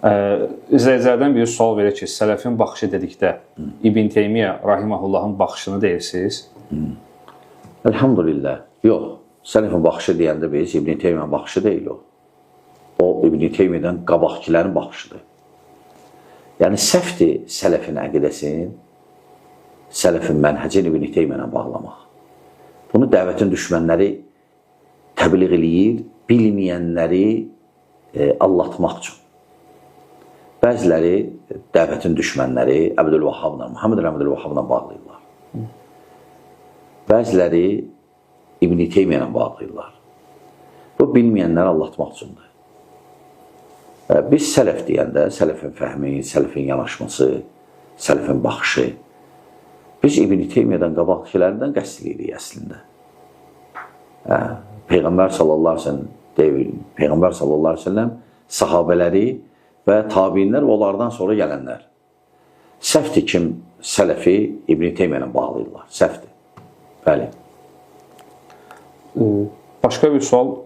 İzləyicilərdən bir sual verir ki, sələfin baxışı dedikdə İbn Teymiyyə rahimehullahın baxışını deyirsiniz? Elhamdülillah. Yox. Sələfin baxışı deyəndə biz İbn Teymiyyənin baxışı deyil o. O İbn Teymiyyədən qabaqkilərin baxışıdır. Yəni səhvdir sələfin əqidəsini, sələfin mənhəcini İbn Teymiyyəyə bağlamaq. Bunu dəvətin düşmənləri təbliğ eləyir, bilməyənləri allatmaq üçün. Bəziləri dəvətin düşmənləri Əbdülvahhabla, Muhammed Əbdülvahhabla bağlayırlar. Bəziləri İbn Teymiyyəyə bağlayırlar. Bu bilməyənləri allatmaq üçündür. Biz sələf deyəndə, sələfin fəhmi, sələfin yanaşması, sələfin baxışı, biz İbn Teymiyyədən qabaqkilərindən qəsd edirik əslində. Peyğəmbər sallallahu əleyhi və səlləm sahabələri və tabiinlər və onlardan sonra gələnlər. Səhvdir kim sələfi İbn Teymiyyəyə bağlayırlar. Səhvdir. Bəli. Başqa bir sual.